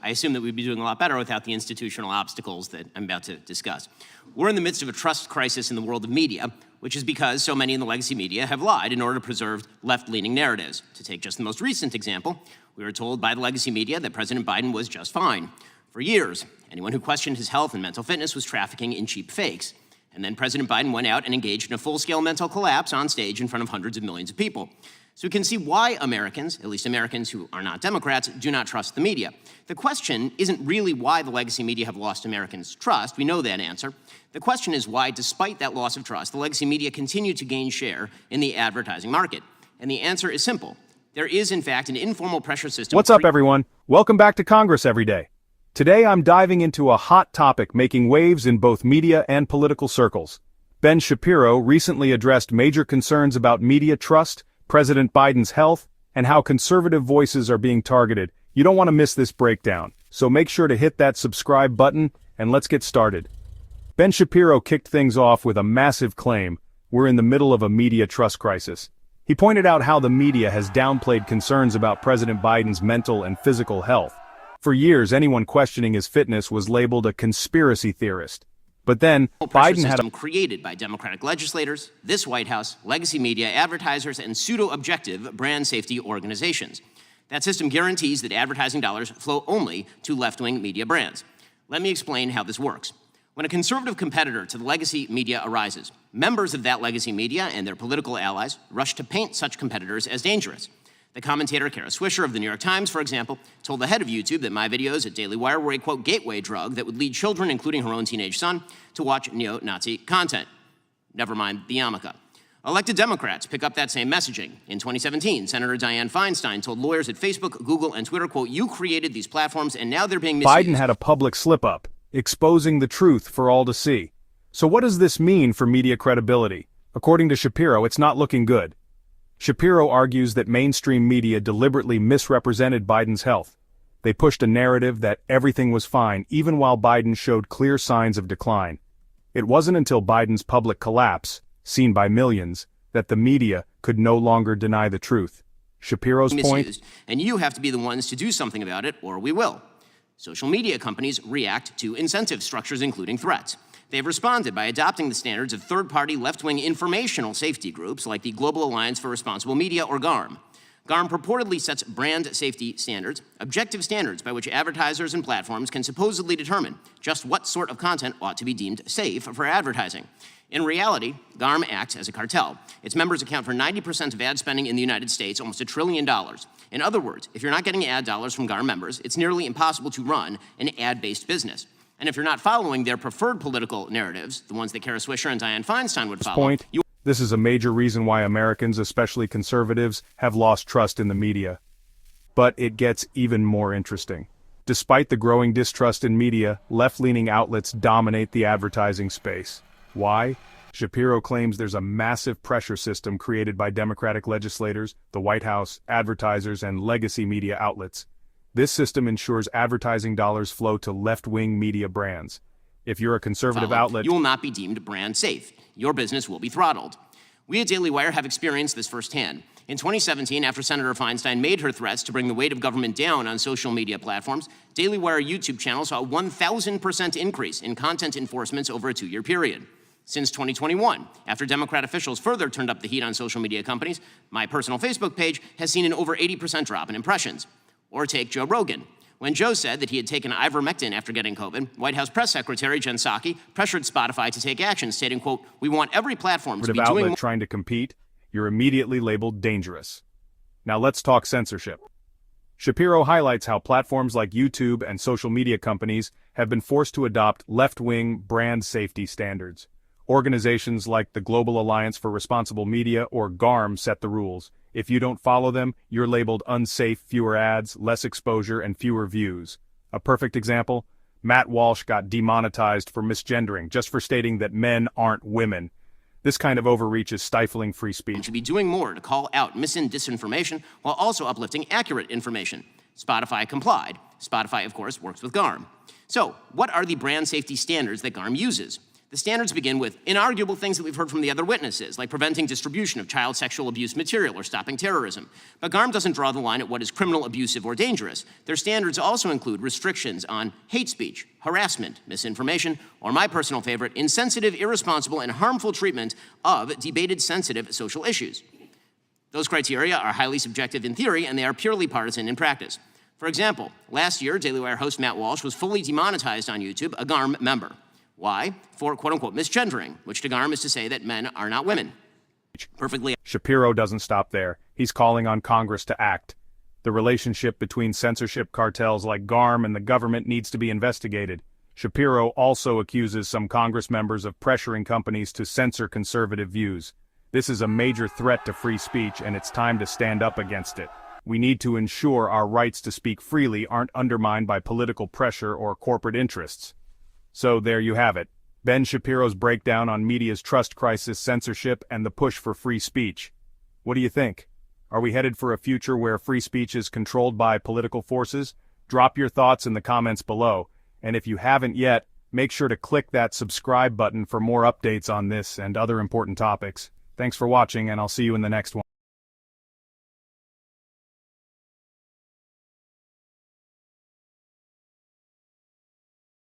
I assume that we'd be doing a lot better without the institutional obstacles that I'm about to discuss. We're in the midst of a trust crisis in the world of media, which is because so many in the legacy media have lied in order to preserve left-leaning narratives. To take just the most recent example, we were told by the legacy media that President Biden was just fine. For years, anyone who questioned his health and mental fitness was trafficking in cheap fakes. And then President Biden went out and engaged in a full-scale mental collapse on stage in front of hundreds of millions of people. So we can see why Americans, at least Americans who are not Democrats, do not trust the media. The question isn't really why the legacy media have lost Americans' trust. We know that answer. The question is why, despite that loss of trust, the legacy media continue to gain share in the advertising market. And the answer is simple. There is, in fact, an informal pressure system. What's up, everyone? Welcome back to Congress Every Day. Today, I'm diving into a hot topic making waves in both media and political circles. Ben Shapiro recently addressed major concerns about media trust, President Biden's health, and how conservative voices are being targeted. You don't want to miss this breakdown, so make sure to hit that subscribe button, and let's get started. Ben Shapiro kicked things off with a massive claim: we're in the middle of a media trust crisis. He pointed out how the media has downplayed concerns about President Biden's mental and physical health. For years, anyone questioning his fitness was labeled a conspiracy theorist. But then, Biden had a created by Democratic legislators, this White House, legacy media, advertisers, and pseudo-objective brand safety organizations. That system guarantees that advertising dollars flow only to left-wing media brands. Let me explain how this works. When a conservative competitor to the legacy media arises, members of that legacy media and their political allies rush to paint such competitors as dangerous. The commentator Kara Swisher of the New York Times, for example, told the head of YouTube that my videos at Daily Wire were a, quote, gateway drug that would lead children, including her own teenage son, to watch neo-Nazi content. Never mind the yarmulke. Elected Democrats pick up that same messaging. In 2017, Senator Dianne Feinstein told lawyers at Facebook, Google, and Twitter, quote, you created these platforms and now they're being misused. Biden had a public slip-up, exposing the truth for all to see. So what does this mean for media credibility? According to Shapiro, it's not looking good. Shapiro argues that mainstream media deliberately misrepresented Biden's health. They pushed a narrative that everything was fine even while Biden showed clear signs of decline. It wasn't until Biden's public collapse, seen by millions, that the media could no longer deny the truth. Shapiro's point, and you have to be the ones to do something about it, or we will. Social media companies react to incentive structures, including threats. They've responded by adopting the standards of third-party left-wing informational safety groups like the Global Alliance for Responsible Media, or GARM. GARM purportedly sets brand safety standards, objective standards by which advertisers and platforms can supposedly determine just what sort of content ought to be deemed safe for advertising. In reality, GARM acts as a cartel. Its members account for 90% of ad spending in the United States, almost $1 trillion. In other words, if you're not getting ad dollars from GARM members, it's nearly impossible to run an ad-based business. And if you're not following their preferred political narratives, the ones that Kara Swisher and Dianne Feinstein would follow, this is a major reason why Americans, especially conservatives, have lost trust in the media. But it gets even more interesting. Despite the growing distrust in media, left-leaning outlets dominate the advertising space. Why? Shapiro claims there's a massive pressure system created by Democratic legislators, the White House, advertisers, and legacy media outlets. This system ensures advertising dollars flow to left-wing media brands. If you're a conservative outlet, you will not be deemed brand safe. Your business will be throttled. We at Daily Wire have experienced this firsthand. In 2017, after Senator Feinstein made her threats to bring the weight of government down on social media platforms, Daily Wire YouTube channel saw a 1,000% increase in content enforcements over a 2-year period. Since 2021, after Democrat officials further turned up the heat on social media companies, my personal Facebook page has seen an over 80% drop in impressions. Or take Joe Rogan. When Joe said that he had taken ivermectin after getting COVID, White House Press Secretary Jen Psaki pressured Spotify to take action, stating, quote, we want every platform to be doing more. Trying to compete, you're immediately labeled dangerous. Now let's talk censorship. Shapiro highlights how platforms like YouTube and social media companies have been forced to adopt left-wing brand safety standards. Organizations like the Global Alliance for Responsible Media, or GARM, set the rules. If you don't follow them, you're labeled unsafe, fewer ads, less exposure, and fewer views. A perfect example? Matt Walsh got demonetized for misgendering just for stating that men aren't women. This kind of overreach is stifling free speech. To be doing more to call out mis- and disinformation while also uplifting accurate information. Spotify complied. Spotify, of course, works with GARM. So, what are the brand safety standards that GARM uses? The standards begin with inarguable things that we've heard from the other witnesses, like preventing distribution of child sexual abuse material or stopping terrorism. But GARM doesn't draw the line at what is criminal, abusive, or dangerous. Their standards also include restrictions on hate speech, harassment, misinformation, or my personal favorite, insensitive, irresponsible, and harmful treatment of debated, sensitive social issues. Those criteria are highly subjective in theory, and they are purely partisan in practice. For example, last year, Daily Wire host Matt Walsh was fully demonetized on YouTube, a GARM member. Why? For quote-unquote misgendering, which to GARM is to say that men are not women. Perfectly. Shapiro doesn't stop there. He's calling on Congress to act. The relationship between censorship cartels like GARM and the government needs to be investigated. Shapiro also accuses some Congress members of pressuring companies to censor conservative views. This is a major threat to free speech, and it's time to stand up against it. We need to ensure our rights to speak freely aren't undermined by political pressure or corporate interests. So there you have it. Ben Shapiro's breakdown on media's trust crisis, censorship, and the push for free speech. What do you think? Are we headed for a future where free speech is controlled by political forces? Drop your thoughts in the comments below. And if you haven't yet, make sure to click that subscribe button for more updates on this and other important topics. Thanks for watching, and I'll see you in the next one.